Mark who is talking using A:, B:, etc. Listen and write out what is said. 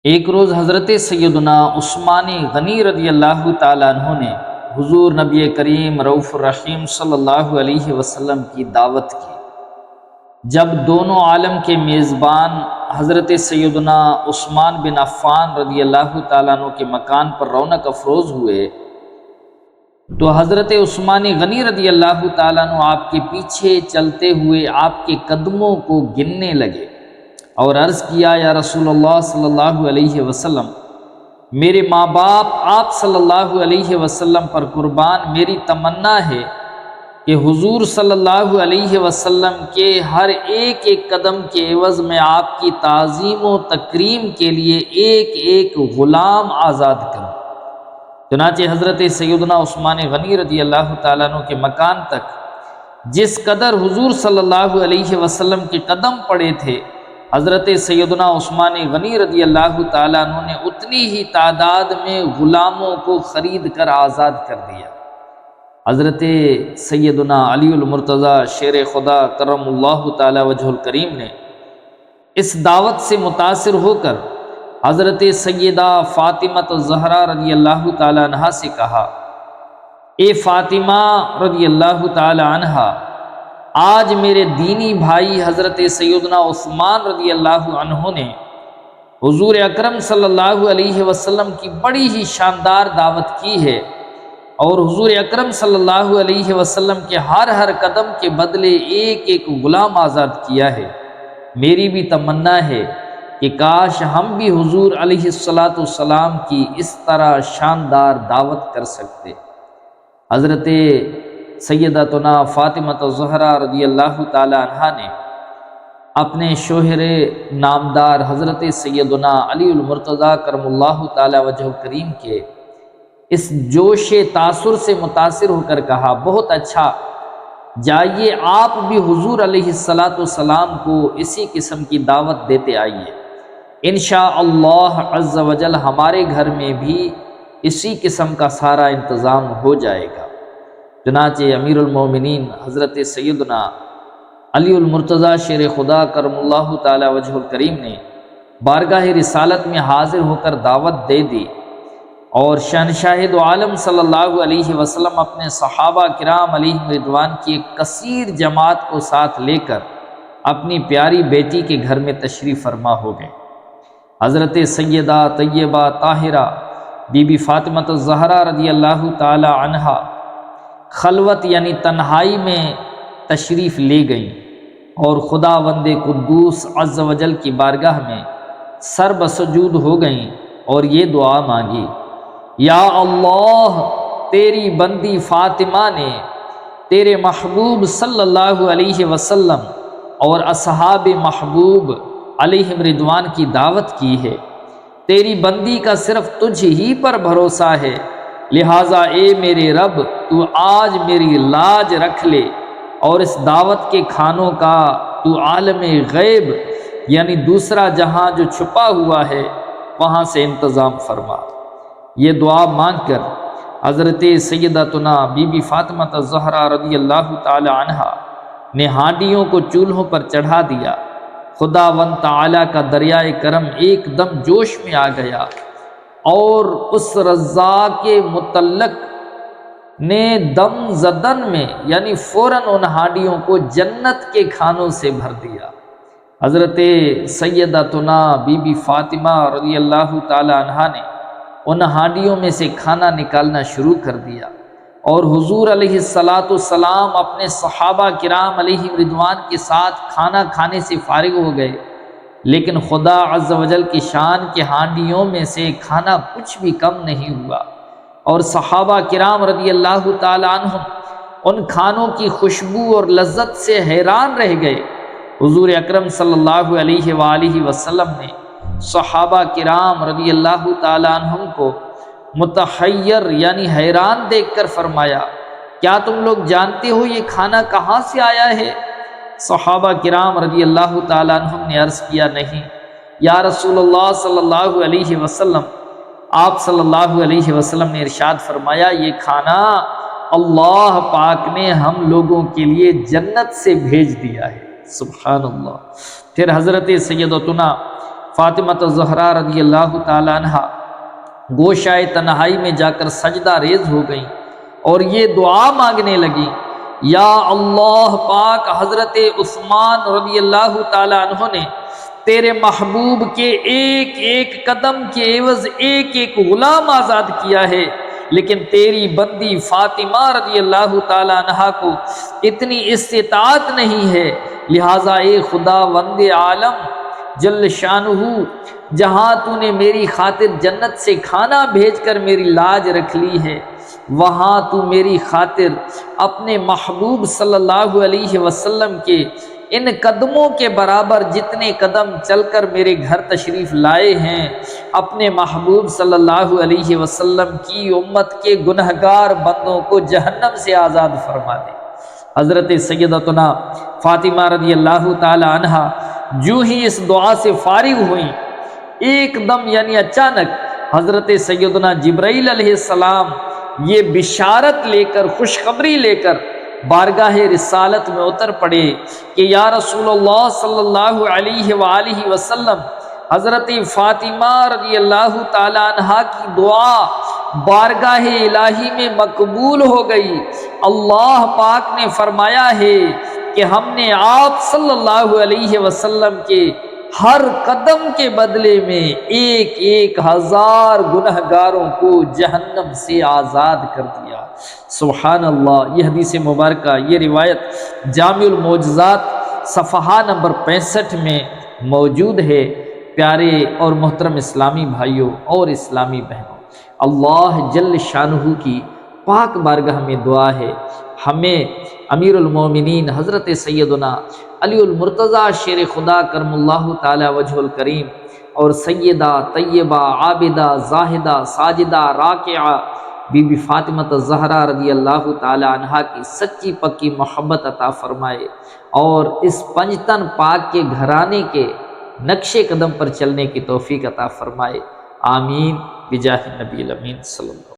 A: ایک روز حضرت سیدنا عثمان غنی رضی اللہ تعالیٰ عنہ نے حضور نبی کریم رؤوف الرحیم صلی اللہ علیہ وسلم کی دعوت کی۔ جب دونوں عالم کے میزبان حضرت سیدنا عثمان بن عفان رضی اللہ تعالیٰ عنہ کے مکان پر رونق افروز ہوئے تو حضرت عثمان غنی رضی اللہ تعالیٰ عنہ آپ کے پیچھے چلتے ہوئے آپ کے قدموں کو گننے لگے اور عرض کیا، یا رسول اللہ صلی اللہ علیہ وسلم، میرے ماں باپ آپ صلی اللہ علیہ وسلم پر قربان، میری تمنا ہے کہ حضور صلی اللہ علیہ وسلم کے ہر ایک ایک قدم کے عوض میں آپ کی تعظیم و تکریم کے لیے ایک ایک غلام آزاد کروں۔ چنانچہ حضرت سیدنا عثمان غنی رضی اللہ تعالیٰ عنہ کے مکان تک جس قدر حضور صلی اللہ علیہ وسلم کے قدم پڑے تھے، حضرت سیدنا عثمان غنی رضی اللہ تعالیٰ عنہ نے اتنی ہی تعداد میں غلاموں کو خرید کر آزاد کر دیا۔ حضرت سیدنا علی المرتضی شیر خدا کرم اللہ تعالی وجہ الکریم نے اس دعوت سے متاثر ہو کر حضرت سیدہ فاطمہ الزہرا رضی اللہ تعالی عنہا سے کہا، اے فاطمہ رضی اللہ تعالی عنہا، آج میرے دینی بھائی حضرت سیدنا عثمان رضی اللہ عنہ نے حضور اکرم صلی اللہ علیہ وسلم کی بڑی ہی شاندار دعوت کی ہے اور حضور اکرم صلی اللہ علیہ وسلم کے ہر قدم کے بدلے ایک ایک غلام آزاد کیا ہے۔ میری بھی تمنا ہے کہ کاش ہم بھی حضور علیہ السلام کی اس طرح شاندار دعوت کر سکتے۔ حضرت سیدتنا فاطمہ الزہرا رضی اللہ تعالی عنہا نے اپنے شوہر نامدار حضرت سیدنا علی المرتضی کرم اللہ تعالی وجہ الکریم کے اس جوش تاثر سے متاثر ہو کر کہا، بہت اچھا، جائیے آپ بھی حضور علیہ السلام کو اسی قسم کی دعوت دیتے آئیے، انشاءاللہ عز و جل ہمارے گھر میں بھی اسی قسم کا سارا انتظام ہو جائے گا۔ چنانچہ امیر المومنین حضرت سیدنا علی المرتضی شیر خدا کرم اللہ تعالی وجہ الکریم نے بارگاہ رسالت میں حاضر ہو کر دعوت دے دی اور شہنشاہ دو عالم صلی اللہ علیہ وسلم اپنے صحابہ کرام علیہم رضوان کی ایک کثیر جماعت کو ساتھ لے کر اپنی پیاری بیٹی کے گھر میں تشریف فرما ہو گئے۔ حضرت سیدہ طیبہ طاہرہ بی بی فاطمہ الزہرا رضی اللہ تعالی عنہا خلوت یعنی تنہائی میں تشریف لے گئیں اور خداوند قدوس عز و جل کی بارگاہ میں سر بسجود ہو گئیں اور یہ دعا مانگی، یا اللہ، تیری بندی فاطمہ نے تیرے محبوب صلی اللہ علیہ وسلم اور اصحاب محبوب علیہم رضوان کی دعوت کی ہے، تیری بندی کا صرف تجھ ہی پر بھروسہ ہے، لہٰذا اے میرے رب، تو آج میری لاج رکھ لے اور اس دعوت کے کھانوں کا تو عالم غیب یعنی دوسرا جہاں جو چھپا ہوا ہے وہاں سے انتظام فرما۔ یہ دعا مانگ کر حضرت سیدتنا بی بی فاطمہ الزہرا رضی اللہ تعالی عنہا نے ہانڈیوں کو چولہوں پر چڑھا دیا۔ خداوند تعالی کا دریائے کرم ایک دم جوش میں آ گیا اور اس رزاق مطلق نے دم زدن میں یعنی فوراً ان ہانڈیوں کو جنت کے کھانوں سے بھر دیا۔ حضرت سیدتنا بی بی فاطمہ رضی اللہ تعالی عنہا نے ان ہانڈیوں میں سے کھانا نکالنا شروع کر دیا اور حضور علیہ السلام اپنے صحابہ کرام علیہ رضوان کے ساتھ کھانا کھانے سے فارغ ہو گئے، لیکن خدا عز و جل کی شان کے ہانڈیوں میں سے کھانا کچھ بھی کم نہیں ہوا اور صحابہ کرام رضی اللہ تعالی عنہم ان کھانوں کی خوشبو اور لذت سے حیران رہ گئے۔ حضور اکرم صلی اللہ علیہ وآلہ وسلم نے صحابہ کرام رضی اللہ تعالی عنہم کو متحیر یعنی حیران دیکھ کر فرمایا، کیا تم لوگ جانتے ہو یہ کھانا کہاں سے آیا ہے؟ صحابہ کرام رضی اللہ تعالی عنہم نے عرض کیا، نہیں یا رسول اللہ صلی اللہ علیہ وسلم۔ آپ صلی اللہ علیہ وسلم نے ارشاد فرمایا، یہ کھانا اللہ پاک نے ہم لوگوں کے لیے جنت سے بھیج دیا ہے۔ سبحان اللہ۔ پھر حضرت سیدتنا فاطمہ الزہرا رضی اللہ تعالی عنہ گوشائے تنہائی میں جا کر سجدہ ریز ہو گئیں اور یہ دعا مانگنے لگی، یا اللہ پاک حضرت عثمان رضی اللہ تعالی عنہ نے تیرے محبوب کے ایک ایک قدم کے عوض ایک ایک غلام آزاد کیا ہے، لیکن تیری بندی فاطمہ رضی اللہ تعالی عنہ کو اتنی استطاعت نہیں ہے، لہٰذا اے خدا وند عالم جل شانہ، جہاں تو نے میری خاطر جنت سے کھانا بھیج کر میری لاج رکھ لی ہے، وہاں تو میری خاطر اپنے محبوب صلی اللہ علیہ وسلم کے ان قدموں کے برابر جتنے قدم چل کر میرے گھر تشریف لائے ہیں، اپنے محبوب صلی اللہ علیہ وسلم کی امت کے گنہگار بندوں کو جہنم سے آزاد فرما دے۔ حضرت سیدتنا فاطمہ رضی اللہ تعالی عنہ جو ہی اس دعا سے فارغ ہوئیں، ایک دم یعنی اچانک حضرت سیدنا جبرائیل علیہ السلام یہ بشارت لے کر، خوشخبری لے کر بارگاہ رسالت میں اتر پڑے کہ یا رسول اللہ صلی اللہ علیہ وآلہ وسلم، حضرت فاطمہ رضی اللہ تعالی عنہ کی دعا بارگاہ الہی میں مقبول ہو گئی۔ اللہ پاک نے فرمایا ہے کہ ہم نے آپ صلی اللہ علیہ وسلم کے ہر قدم کے بدلے میں ایک ایک ہزار گنہگاروں کو جہنم سے آزاد کر دیا۔ سبحان اللہ۔ یہ حدیث مبارکہ، یہ روایت جامع المعجزات صفحہ نمبر 65 میں موجود ہے۔ پیارے اور محترم اسلامی بھائیوں اور اسلامی بہنوں، اللہ جل شانہ کی پاک بارگاہ میں دعا ہے ہمیں امیر المومنین حضرت سیدنا علی المرتضیٰ شیر خدا کرم اللہ تعالی وجہ الکریم اور سیدہ طیبہ عابدہ زاہدہ ساجدہ راکعہ بی بی فاطمہ الزہرا رضی اللہ تعالی عنہا کی سچی پکی محبت عطا فرمائے اور اس پنجتن پاک کے گھرانے کے نقش قدم پر چلنے کی توفیق عطا فرمائے۔ آمین بجاہ نبی الامین صلی اللہ علیہ وسلم۔